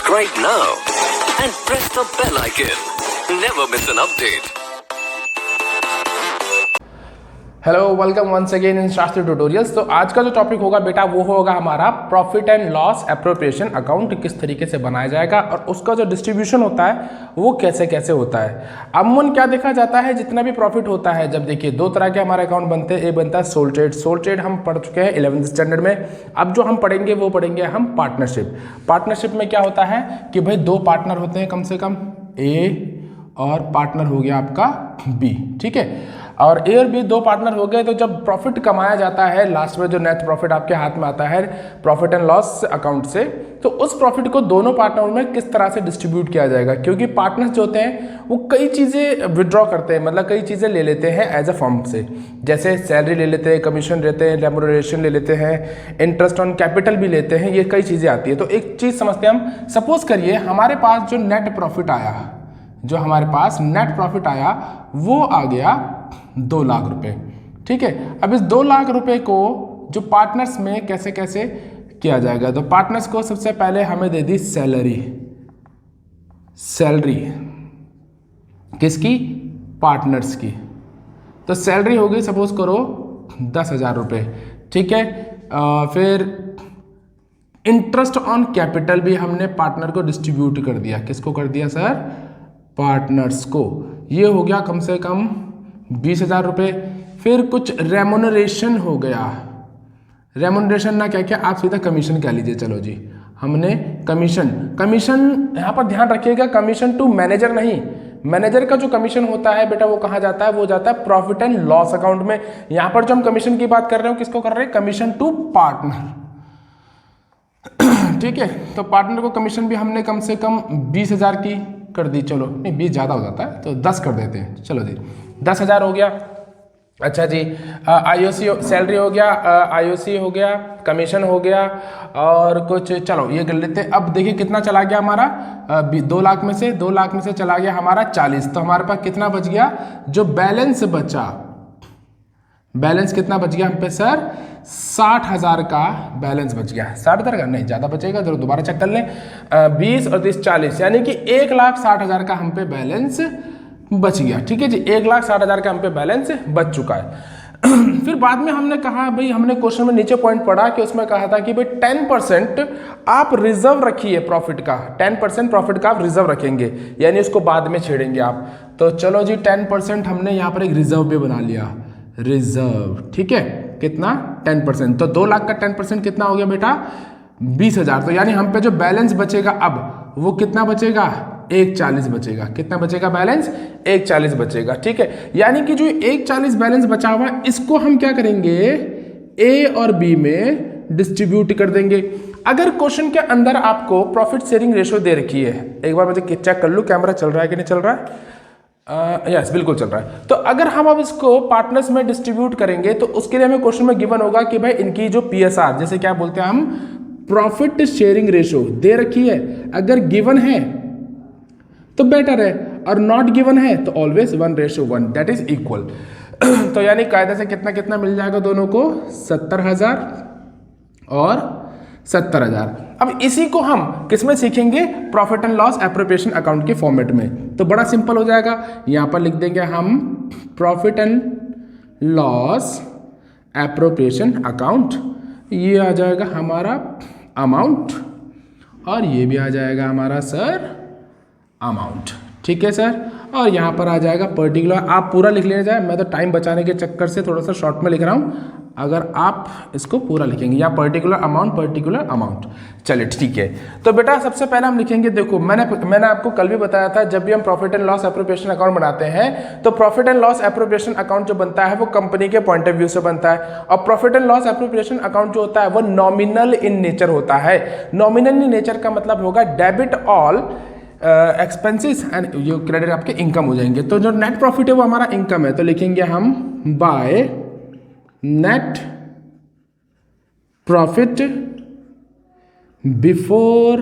Subscribe now and press the bell icon. Never miss an update. Hello, welcome once again in Shastri tutorials. तो आज का जो topic होगा बेटा वो होगा हमारा profit and loss appropriation account किस तरीके से बनाया जाएगा और उसका जो डिस्ट्रीब्यूशन होता है वो कैसे कैसे होता है। अमूमन क्या देखा जाता है, जितना भी प्रॉफिट होता है, जब देखिए दो तरह के हमारे अकाउंट बनते हैं। एक बनता है सोल ट्रेड। सोल ट्रेड हम पढ़ चुके हैं 11th स्टैंडर्ड में। अब जो हम पढ़ेंगे वो पढ़ेंगे हम पार्टनरशिप। पार्टनरशिप में क्या होता है कि भाई दो पार्टनर होते हैं कम से कम, ए और पार्टनर हो गया आपका बी, ठीक है। और ए और बी दो पार्टनर हो गए, तो जब प्रॉफिट कमाया जाता है लास्ट में जो नेट प्रॉफिट आपके हाथ में आता है प्रॉफिट एंड लॉस अकाउंट से, तो उस प्रॉफिट को दोनों पार्टनरों में किस तरह से डिस्ट्रीब्यूट किया जाएगा। क्योंकि पार्टनर्स जो होते हैं वो कई चीज़ें विड्रॉ करते हैं, मतलब कई चीज़ें ले लेते हैं एज अ फर्म से, जैसे सैलरी ले लेते हैं, कमीशन लेते हैं, रेम्यूनरेशन ले लेते हैं, इंटरेस्ट ऑन कैपिटल भी लेते हैं, ये कई चीज़ें आती है। तो एक चीज़ समझते हैं हम, सपोज करिए हमारे पास जो नेट प्रॉफिट आया, जो हमारे पास नेट प्रॉफिट आया वो आ गया 2 लाख रुपए, ठीक है। अब इस 2 लाख रुपए को जो पार्टनर्स में कैसे कैसे किया जाएगा, तो पार्टनर्स को सबसे पहले हमें दे दी सैलरी। सैलरी किसकी? पार्टनर्स की। तो सैलरी हो गई सपोज करो 10,000 रुपये, ठीक है। फिर इंटरेस्ट ऑन कैपिटल भी हमने पार्टनर को डिस्ट्रीब्यूट कर दिया। किसको कर दिया सर? पार्टनर्स को। ये हो गया कम से कम 20,000 रुपये। फिर कुछ रेम्यूनरेशन हो गया। रेम्यूनरेशन ना क्या क्या, आप सीधा कमीशन कह लीजिए। चलो जी, हमने कमीशन यहाँ पर ध्यान रखिएगा, कमीशन टू मैनेजर नहीं। मैनेजर का जो कमीशन होता है बेटा वो कहाँ जाता है? वो जाता है प्रॉफिट एंड लॉस अकाउंट में। यहाँ पर जो हम कमीशन की बात कर रहे हो किसको कर रहे हैं? कमीशन टू पार्टनर, ठीक है। तो पार्टनर को कमीशन भी हमने कम से कम 20,000 की कर दी। चलो नहीं, 20 ज़्यादा हो जाता है तो 10 कर देते हैं। चलो जी, 10,000 हो गया। अच्छा जी, आईओसी सैलरी हो गया, आईओसी हो गया, कमीशन हो गया और कुछ, चलो ये कर लेते हैं। अब देखिए कितना चला गया हमारा, 2 लाख में से चला गया हमारा 40। तो हमारे पास कितना बच गया? जो बैलेंस बचा, बैलेंस कितना बच गया हम पे सर? 60,000 का बैलेंस बच गया। 60,000 का नहीं, ज़्यादा बचेगा, जरूर दोबारा चेक कर लें। 20 और 30 40, यानी कि 1,60,000 का हम पे बैलेंस बच गया, ठीक है जी। 1,60,000 का हम पे बैलेंस बच चुका है। फिर बाद में हमने कहा भाई, हमने क्वेश्चन में नीचे पॉइंट पढ़ा कि उसमें कहा था कि भाई 10% आप रिजर्व रखिए प्रॉफिट का। 10% प्रॉफिट का आप रिजर्व रखेंगे, यानी उसको बाद में छेड़ेंगे आप। तो चलो जी, 10% हमने यहाँ पर एक रिजर्व भी बना लिया, रिजर्व, ठीक है। कितना? 10%। तो 2 लाख का 10% कितना हो गया बेटा? 20,000। तो यानी हम पे जो बैलेंस बचेगा अब वो कितना बचेगा? 1,40 बचेगा। कितना बचेगा बैलेंस? 1,40 बचेगा, ठीक है। यानी कि जो 1,40 बैलेंस बचा हुआ इसको हम क्या करेंगे? ए और बी में डिस्ट्रीब्यूट कर देंगे। अगर क्वेश्चन के अंदर आपको प्रॉफिट शेयरिंग रेशियो दे रखी है, एक बार मुझे चेक कर लूँ कैमरा चल रहा है कि नहीं चल रहा है। यस, बिल्कुल चल रहा है। तो अगर हम अब इसको पार्टनर्स में डिस्ट्रीब्यूट करेंगे तो उसके लिए हमें क्वेश्चन में गिवन होगा कि भाई इनकी जो पीएसआर, जैसे क्या बोलते हैं हम, प्रॉफिट शेयरिंग रेशियो दे रखी है। अगर गिवन है तो बेटर है, और नॉट गिवन है तो ऑलवेज 1:1, दैट इज इक्वल। तो यानी कायदे से कितना कितना मिल जाएगा दोनों को? 70,000 और 70,000। अब इसी को हम किसमें सीखेंगे? Profit and loss appropriation account के फॉर्मेट में। तो बड़ा सिंपल हो जाएगा, यहां पर लिख देंगे हम profit and loss appropriation account. ये आ जाएगा हमारा अमाउंट और ये भी आ जाएगा हमारा सर अमाउंट, ठीक है सर। और यहाँ पर आ जाएगा पर्टिकुलर। आप पूरा लिख लेना जाए, मैं तो टाइम बचाने के चक्कर से थोड़ा सा शॉर्ट में लिख रहा हूँ। अगर आप इसको पूरा लिखेंगे, यहाँ पर्टिकुलर अमाउंट। चलिए ठीक है। तो बेटा सबसे पहले हम लिखेंगे, देखो मैंने आपको कल भी बताया था, जब भी हम profit and loss appropriation account बनाते हैं तो profit and loss appropriation account जो बनता है वो कंपनी के पॉइंट ऑफ व्यू से बनता है। और profit and loss appropriation account जो होता है वो नॉमिनल इन नेचर होता है। नॉमिनल इन नेचर का मतलब होगा डेबिट ऑल एक्सपेंसेस एंड ये क्रेडिट आपके इनकम हो जाएंगे। तो जो नेट प्रॉफिट है वो हमारा इनकम है, तो लिखेंगे हम by net profit before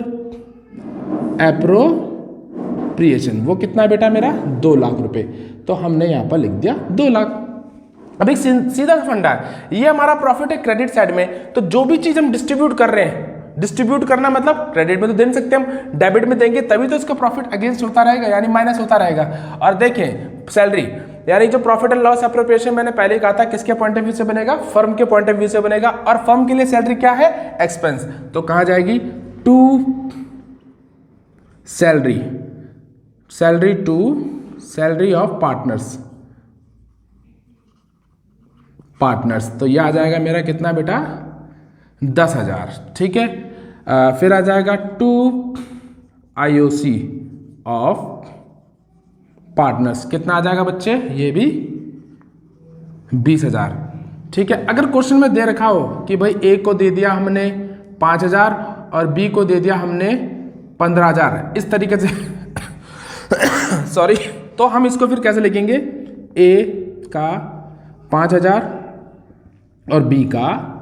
appropriation. वो कितना है बेटा मेरा? 2 लाख रुपए। तो हमने यहां पर लिख दिया 2 लाख। अब एक सीधा सा फंडा है, ये हमारा प्रॉफिट है क्रेडिट साइड में, तो जो भी चीज हम डिस्ट्रीब्यूट कर रहे हैं डिस्ट्रीब्यूट करना मतलब क्रेडिट में तो दे नहीं सकते हम, डेबिट में देंगे तभी तो इसका प्रॉफिट अगेंस्ट होता रहेगा, यानी माइनस होता रहेगा। और देखें सैलरी यानी जो प्रॉफिट एंड लॉस अप्रोप्रिएशन मैंने पहले ही कहा था किसके पॉइंट ऑफ व्यू से बनेगा, फर्म के पॉइंट ऑफ व्यू से बनेगा, और फर्म के लिए सैलरी क्या है, एक्सपेंस। तो कहा जाएगी to salary, salary to salary of partners, partners. तो यह आ जाएगा मेरा कितना बेटा 10,000, ठीक है। फिर आ जाएगा टू IOC ऑफ पार्टनर्स, कितना आ जाएगा बच्चे, ये भी 20,000, ठीक है। अगर क्वेश्चन में दे रखा हो कि भाई ए को दे दिया हमने 5,000 और बी को दे दिया हमने 15,000 इस तरीके से सॉरी, तो हम इसको फिर कैसे लिखेंगे, ए का 5,000 और बी का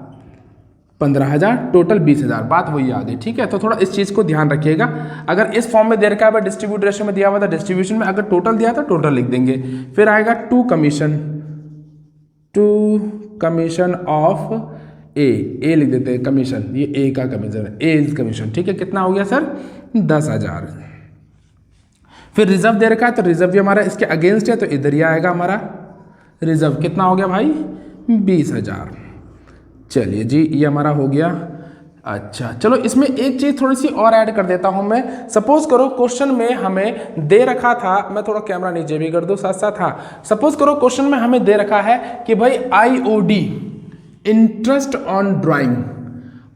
15,000, टोटल 20,000, बात वही आ गई, ठीक है। तो थोड़ा इस चीज़ को ध्यान रखिएगा, अगर इस फॉर्म में दे रखा है डिस्ट्रीब्यूट रेशियो में दिया हुआ था, डिस्ट्रीब्यूशन में अगर टोटल दिया तो टोटल लिख देंगे। फिर आएगा to commission, to commission of a लिख देते हैं कमीशन, ये ए का कमीशन, ए इज कमीशन, ठीक है। कितना हो गया सर 10,000। फिर रिजर्व दे रखा है तो रिजर्व भी हमारा इसके अगेंस्ट है, तो इधर ही आएगा हमारा रिजर्व, कितना हो गया भाई 20,000। चलिए जी ये हमारा हो गया। अच्छा चलो इसमें एक चीज़ थोड़ी सी और ऐड कर देता हूं मैं। सपोज करो क्वेश्चन में हमें दे रखा था, मैं थोड़ा कैमरा नीचे भी कर दूं साथ साथ, हाँ। सपोज करो क्वेश्चन में हमें दे रखा है कि भाई IOD interest on drawing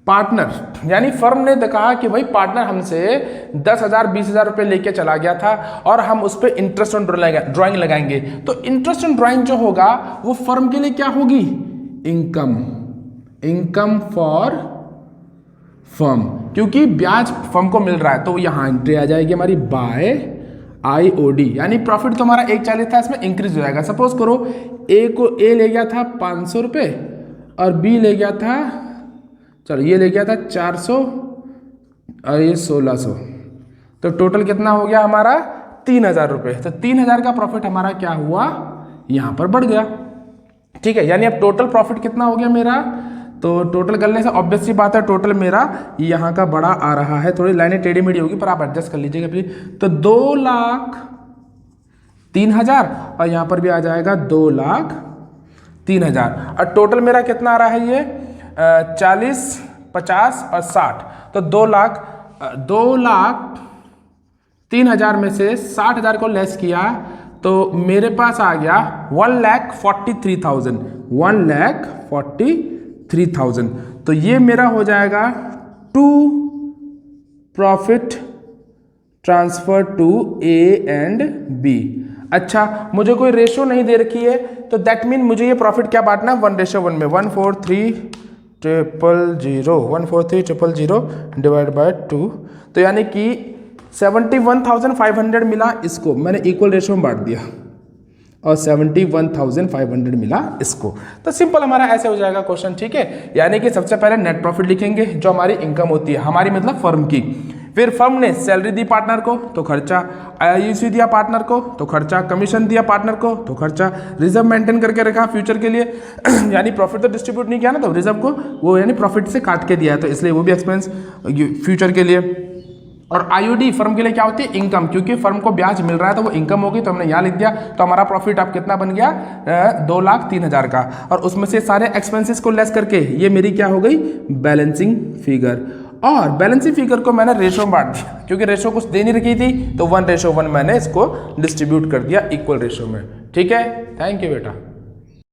partner, यानी फर्म ने कहा कि भाई पार्टनर हमसे 10,000 20,000 रुपये लेके चला गया था और हम उस पर इंटरेस्ट ऑन ड्राइंग लगाएंगे। तो इंटरेस्ट ऑन ड्राइंग जो होगा वो फर्म के लिए क्या होगी, इनकम, इनकम फॉर फर्म, क्योंकि ब्याज फर्म को मिल रहा है। तो यहाँ एंट्री आ जाएगी हमारी बाय IOD, यानी प्रॉफिट तो हमारा 140 था, इसमें इंक्रीज हो जाएगा। सपोज करो ए ले गया था 500 रुपये और बी ले गया था, चलो ये ले गया था 400 और ये 1600, तो टोटल कितना हो गया हमारा 3,000 रुपये। तो 3,000 का प्रॉफिट हमारा क्या हुआ, यहाँ पर बढ़ गया, ठीक है। यानी अब टोटल प्रॉफिट कितना हो गया मेरा, तो टोटल करने से ऑब्वियस सी बात है टोटल मेरा यहाँ का बड़ा आ रहा है, थोड़ी लाइनें टेढ़ी मेढ़ी होगी पर आप एडजस्ट कर लीजिएगा प्लीज। तो 2,03,000 और यहाँ पर भी आ जाएगा 2,03,000, और टोटल मेरा कितना आ रहा है ये 40, 50 और 60, तो 2,03,000 में से 60,000 को लेस किया तो मेरे पास आ गया 1,43,000, 1,43,000। तो ये मेरा हो जाएगा to profit transfer to A and B. अच्छा मुझे कोई रेशो नहीं दे रखी है, तो दैट मीन मुझे ये प्रॉफिट क्या बांटना है 1:1 में, 143,000 डिवाइड बाय 2, तो यानी कि 71,500 मिला इसको, मैंने इक्वल रेशो में बांट दिया, और 71,500 मिला इसको। तो सिंपल हमारा ऐसे हो जाएगा क्वेश्चन, ठीक है। यानी कि सबसे पहले नेट प्रॉफिट लिखेंगे जो हमारी इनकम होती है, हमारी मतलब फर्म की। फिर फर्म ने सैलरी दी पार्टनर को तो खर्चा, IOC दिया पार्टनर को तो खर्चा, कमीशन दिया पार्टनर को तो खर्चा, रिजर्व मेंटेन करके रखा फ्यूचर के लिए यानी प्रॉफिट तो डिस्ट्रीब्यूट नहीं किया ना, तो रिजर्व को वो यानी प्रॉफिट से काट के दिया है, तो इसलिए वो भी एक्सपेंस फ्यूचर के लिए। और IOD फर्म के लिए क्या होती है, इनकम, क्योंकि फर्म को ब्याज मिल रहा है तो वो इनकम होगी, तो हमने यहाँ लिख दिया। तो हमारा प्रॉफिट अब कितना बन गया 2,03,000 का, और उसमें से सारे एक्सपेंसेस को लेस करके ये मेरी क्या हो गई बैलेंसिंग फिगर। और बैलेंसिंग फिगर को मैंने रेशो में बांट दिया, क्योंकि रेशो कुछ दे नहीं रखी थी, तो 1:1 मैंने इसको डिस्ट्रीब्यूट कर दिया इक्वल रेशो में, ठीक है। थैंक यू बेटा।